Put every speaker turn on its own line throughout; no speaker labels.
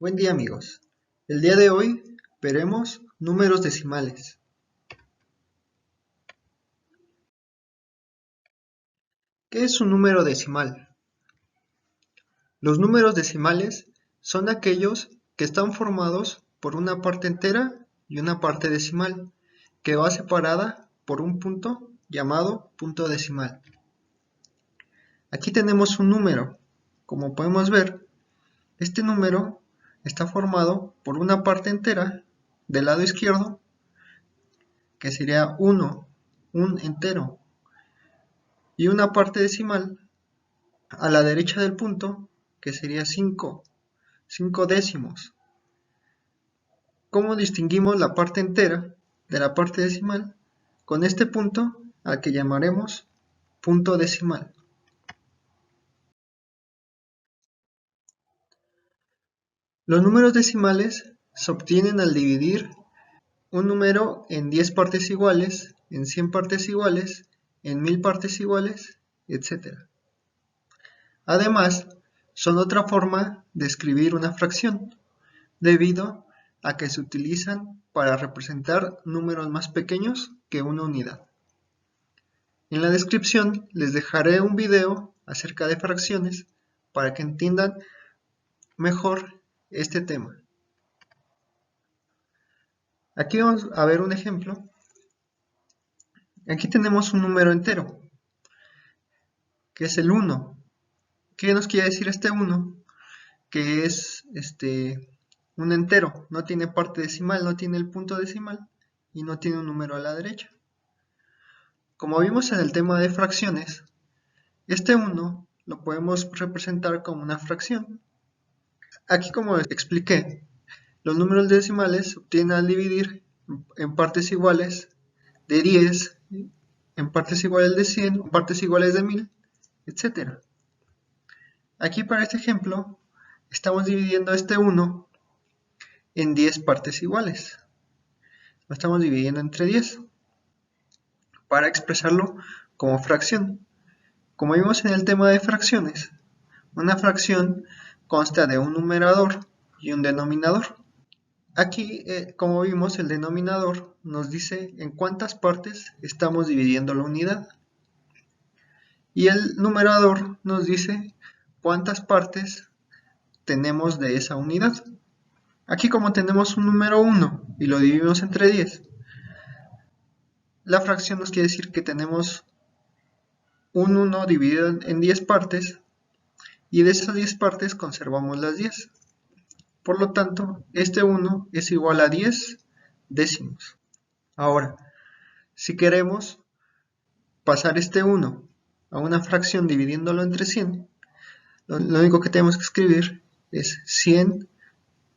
Buen día amigos, el día de hoy veremos números decimales. ¿Qué es un número decimal? Los números decimales son aquellos que están formados por una parte entera y una parte decimal, que va separada por un punto llamado punto decimal. Aquí tenemos un número. Como podemos ver, este número está formado por una parte entera del lado izquierdo, que sería 1, un entero, y una parte decimal a la derecha del punto, que sería 5 décimos. ¿Cómo distinguimos la parte entera de la parte decimal? Con este punto al que llamaremos punto decimal. Los números decimales se obtienen al dividir un número en 10 partes iguales, en 100 partes iguales, en 1000 partes iguales, etc. Además, son otra forma de escribir una fracción, debido a que se utilizan para representar números más pequeños que una unidad. En la descripción les dejaré un video acerca de fracciones para que entiendan mejor este tema. Aquí vamos a ver un ejemplo. Aquí tenemos un número entero, que es el 1. ¿Qué nos quiere decir este 1? Que es un entero, no tiene parte decimal, no tiene el punto decimal y no tiene un número a la derecha. Como vimos en el tema de fracciones, este 1 lo podemos representar como una fracción. Aquí, como expliqué, los números decimales se obtienen al dividir en partes iguales de 10, en partes iguales de 100, en partes iguales de 1000, etc. Aquí para este ejemplo estamos dividiendo este 1 en 10 partes iguales. Lo estamos dividiendo entre 10 para expresarlo como fracción. Como vimos en el tema de fracciones, una fracción consta de un numerador y un denominador. Aquí, como vimos, el denominador nos dice en cuántas partes estamos dividiendo la unidad. Y el numerador nos dice cuántas partes tenemos de esa unidad. Aquí, como tenemos un número 1 y lo dividimos entre 10, la fracción nos quiere decir que tenemos un 1 dividido en 10 partes, y de esas 10 partes conservamos las 10. Por lo tanto, este 1 es igual a 10 décimos. Ahora, si queremos pasar este 1 a una fracción dividiéndolo entre 100, lo único que tenemos que escribir es 100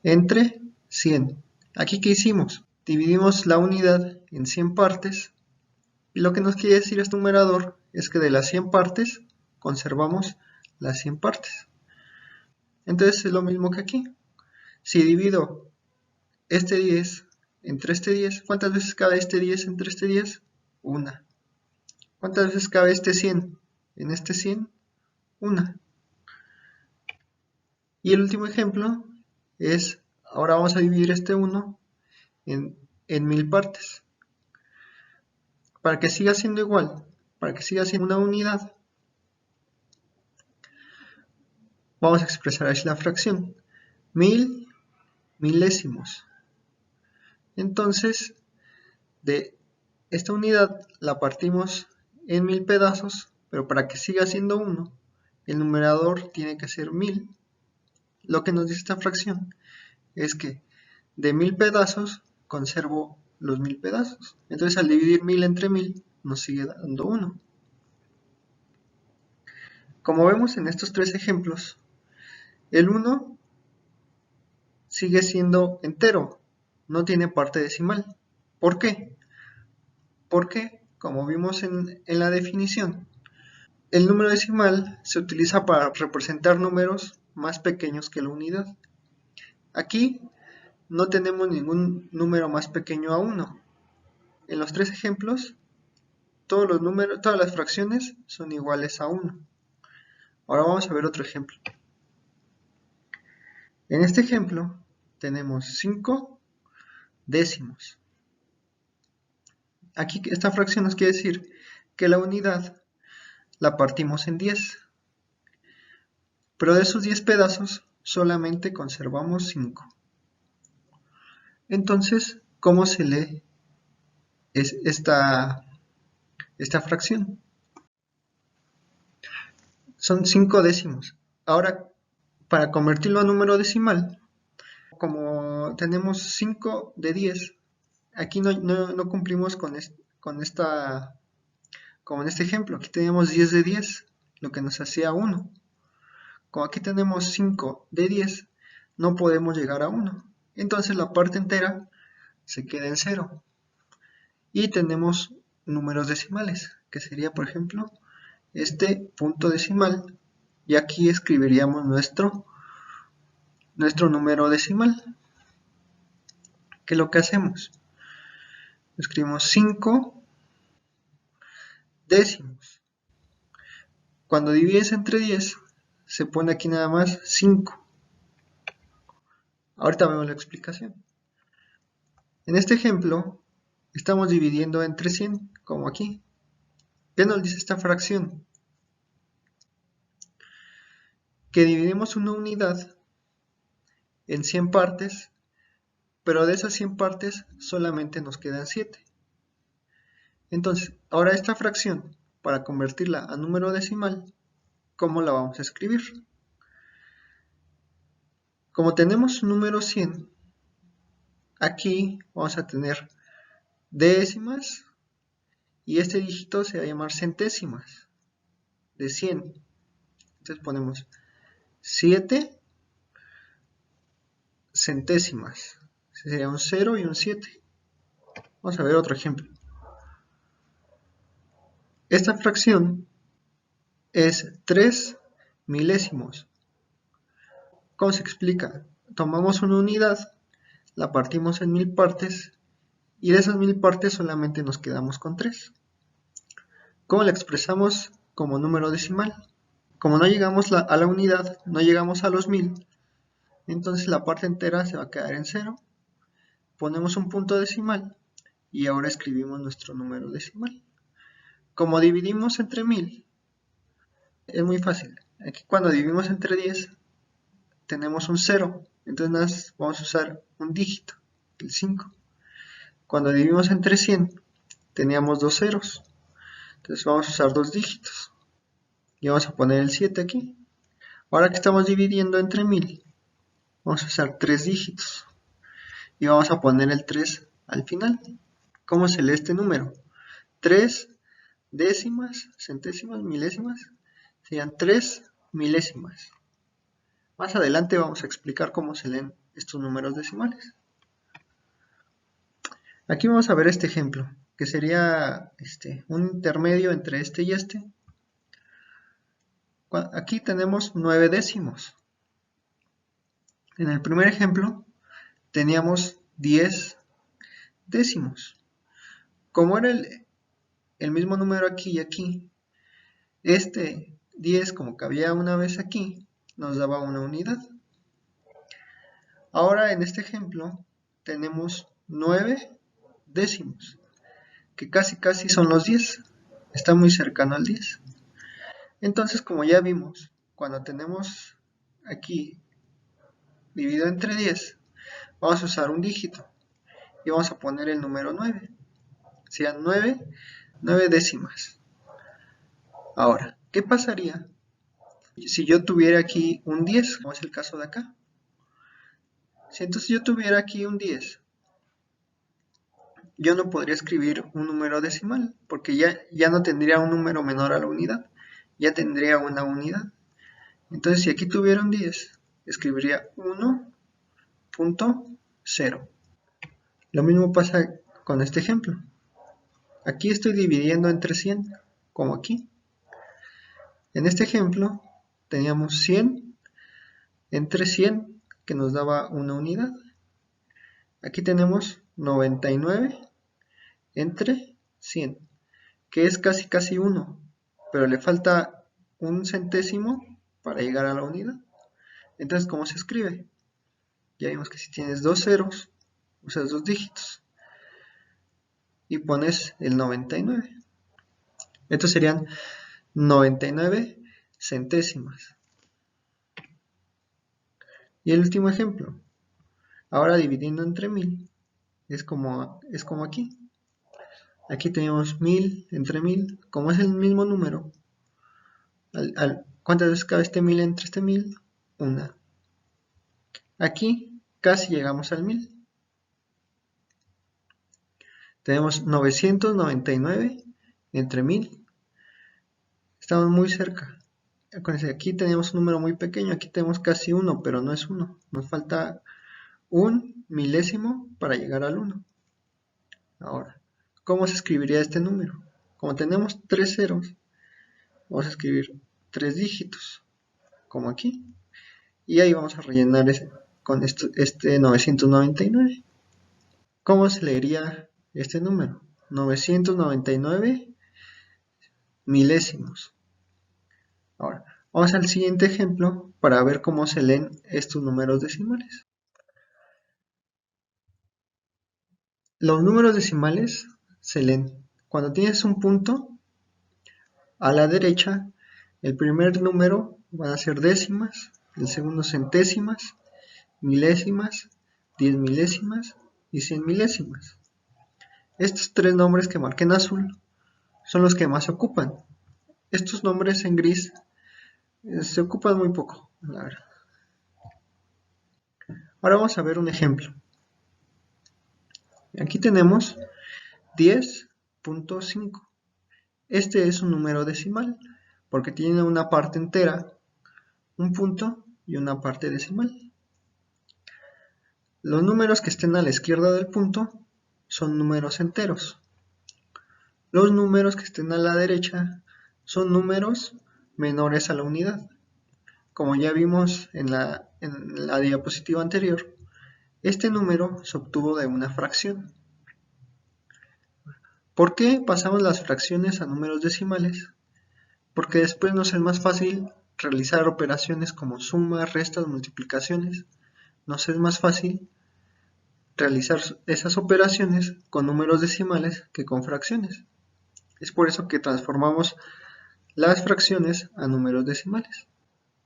entre 100. Aquí, ¿qué hicimos? Dividimos la unidad en 100 partes, y lo que nos quiere decir este numerador es que de las 100 partes conservamos las 100 partes. Entonces es lo mismo que aquí. Si divido este 10 entre este 10, ¿cuántas veces cabe este 10 entre este 10? Una. ¿Cuántas veces cabe este 100 en este 100? Una. Y el último ejemplo es, ahora vamos a dividir este 1 en 1000 partes. Para que siga siendo igual, para que siga siendo una unidad, vamos a expresar así la fracción. 1000 milésimos. Entonces, de esta unidad la partimos en 1000 pedazos, pero para que siga siendo 1, el numerador tiene que ser 1000. Lo que nos dice esta fracción es que de 1000 pedazos conservo los 1000 pedazos. Entonces, al dividir 1000 entre 1000 nos sigue dando 1. Como vemos en estos tres ejemplos, el 1 sigue siendo entero, no tiene parte decimal. ¿Por qué? Porque, como vimos en la definición, el número decimal se utiliza para representar números más pequeños que la unidad. Aquí no tenemos ningún número más pequeño a 1. En los tres ejemplos, todas las fracciones son iguales a 1. Ahora vamos a ver otro ejemplo. En este ejemplo tenemos 5 décimos. Aquí esta fracción nos quiere decir que la unidad la partimos en 10, pero de esos 10 pedazos solamente conservamos 5. Entonces, ¿cómo se lee esta fracción? Son 5 décimos. Ahora, para convertirlo a número decimal, como tenemos 5 de 10, aquí no cumplimos con esta, como en este ejemplo. Aquí tenemos 10 de 10, lo que nos hacía 1. Como aquí tenemos 5 de 10, no podemos llegar a 1. Entonces la parte entera se queda en 0. Y tenemos números decimales, que sería, por ejemplo, este punto decimal. Y aquí escribiríamos nuestro número decimal. ¿Qué es lo que hacemos? Escribimos 5 décimos. Cuando divides entre 10, se pone aquí nada más 5. Ahorita vemos la explicación. En este ejemplo, estamos dividiendo entre 100, como aquí. ¿Qué nos dice esta fracción? Que dividimos una unidad en 100 partes, pero de esas 100 partes solamente nos quedan 7. Entonces, ahora esta fracción, para convertirla a número decimal, ¿cómo la vamos a escribir? Como tenemos un número 100, aquí vamos a tener décimas y este dígito se va a llamar centésimas de 100. Entonces ponemos 7 centésimas. Sería un 0 y un 7. Vamos a ver otro ejemplo. Esta fracción es 3 milésimos. ¿Cómo se explica? Tomamos una unidad, la partimos en 1000 partes y de esas 1000 partes solamente nos quedamos con 3. ¿Cómo la expresamos como número decimal? Como no llegamos a la unidad, no llegamos a los 1000, entonces la parte entera se va a quedar en 0. Ponemos un punto decimal y ahora escribimos nuestro número decimal. Como dividimos entre 1000, es muy fácil. Aquí cuando dividimos entre 10, tenemos un 0, entonces vamos a usar un dígito, el 5. Cuando dividimos entre 100, teníamos 2 ceros, entonces vamos a usar 2 dígitos. Y vamos a poner el 7 aquí. Ahora que estamos dividiendo entre 1000, vamos a usar 3 dígitos. Y vamos a poner el 3 al final. ¿Cómo se lee este número? 3 décimas, centésimas, milésimas, serían 3 milésimas. Más adelante vamos a explicar cómo se leen estos números decimales. Aquí vamos a ver este ejemplo, que sería un intermedio entre este y este. Aquí tenemos 9 décimos. En el primer ejemplo teníamos 10 décimos. Como era el mismo número aquí y aquí, este 10, como cabía una vez aquí, nos daba una unidad. Ahora en este ejemplo tenemos 9 décimos, que casi son los 10, está muy cercano al 10. Entonces, como ya vimos, cuando tenemos aquí dividido entre 10, vamos a usar un dígito y vamos a poner el número 9. Serían 9 décimas. Ahora, ¿qué pasaría si yo tuviera aquí un 10, como es el caso de acá? Si entonces yo tuviera aquí un 10, yo no podría escribir un número decimal, porque ya no tendría un número menor a la unidad, ya tendría una unidad. Entonces, si aquí tuviera un 10, escribiría 1.0. Lo mismo pasa con este ejemplo. Aquí estoy dividiendo entre 100, como aquí. En este ejemplo, teníamos 100 entre 100, que nos daba una unidad. Aquí tenemos 99 entre 100, que es casi 1, pero le falta un centésimo para llegar a la unidad. Entonces, ¿cómo se escribe? Ya vimos que si tienes dos ceros, usas dos dígitos y pones el 99. Estos serían 99 centésimas. Y el último ejemplo, ahora dividiendo entre 1000, es como aquí. Aquí tenemos 1000 entre 1000, como es el mismo número. ¿Cuántas veces cabe este 1000 entre este 1000? Una. Aquí casi llegamos al 1000. Tenemos 999 entre 1000. Estamos muy cerca. Aquí tenemos un número muy pequeño, aquí tenemos casi 1, pero no es 1. Nos falta un milésimo para llegar al 1. Ahora, ¿cómo se escribiría este número? Como tenemos 3 ceros, vamos a escribir 3 dígitos, como aquí. Y ahí vamos a rellenar con este 999. ¿Cómo se leería este número? 999 milésimos. Ahora, vamos al siguiente ejemplo para ver cómo se leen estos números decimales. Los números decimales se leen cuando tienes un punto a la derecha. El primer número van a ser décimas, el segundo centésimas, milésimas, 10 milésimas y 100 milésimas. Estos tres nombres que marqué en azul son los que más se ocupan. Estos nombres en gris se ocupan muy poco, la verdad. Ahora vamos a ver un ejemplo. Aquí tenemos 10.5. Este es un número decimal porque tiene una parte entera, un punto y una parte decimal. Los números que estén a la izquierda del punto son números enteros. Los números que estén a la derecha son números menores a la unidad. Como ya vimos en la diapositiva anterior, este número se obtuvo de una fracción. ¿Por qué pasamos las fracciones a números decimales? Porque después nos es más fácil realizar operaciones como sumas, restas, multiplicaciones. Nos es más fácil realizar esas operaciones con números decimales que con fracciones. Es por eso que transformamos las fracciones a números decimales.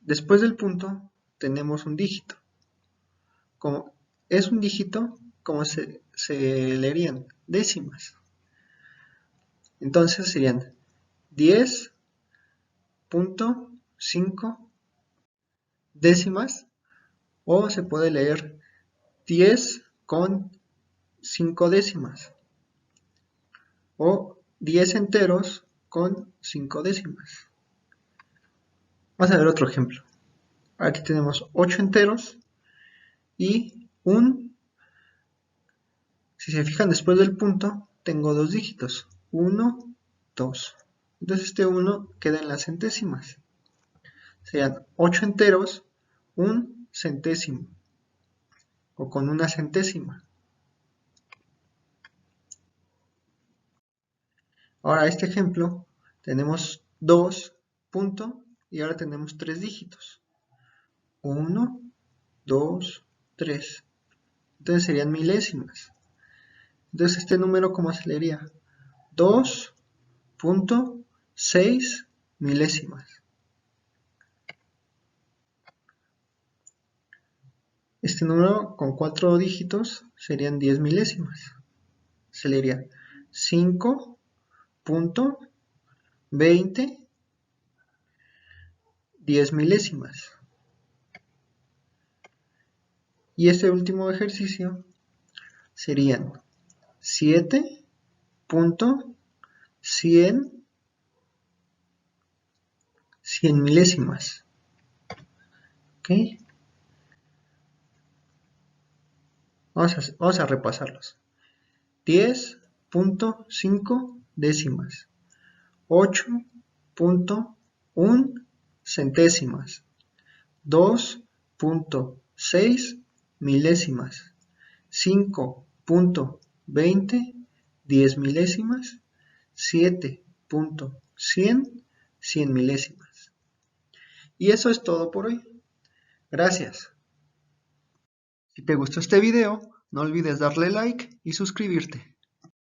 Después del punto tenemos un dígito. Como es un dígito, como se leerían décimas. Entonces serían 10.5 décimas, o se puede leer 10 con 5 décimas, o 10 enteros con 5 décimas. Vamos a ver otro ejemplo. Aquí tenemos 8 enteros y si se fijan después del punto, tengo dos dígitos, 1, 2. Entonces este 1 queda en las centésimas. Serían 8 enteros, un centésimo, o con una centésima. Ahora este ejemplo, tenemos 2 punto y ahora tenemos 3 dígitos. 1, 2, 3. Entonces serían milésimas. Entonces este número, ¿cómo se leería? 2.6 milésimas. Este número con 4 dígitos serían 10 milésimas. Se leería 5.20 10 milésimas. Y este último ejercicio serían 7.100 milésimas. ¿Ok? Vamos a repasarlos. 10.5 décimas. 8.1 centésimas. 2.6 milésimas. 5.20 10 milésimas. 7.100 100 milésimas. Y eso es todo por hoy. Gracias. Si te gustó este video, no olvides darle like y suscribirte.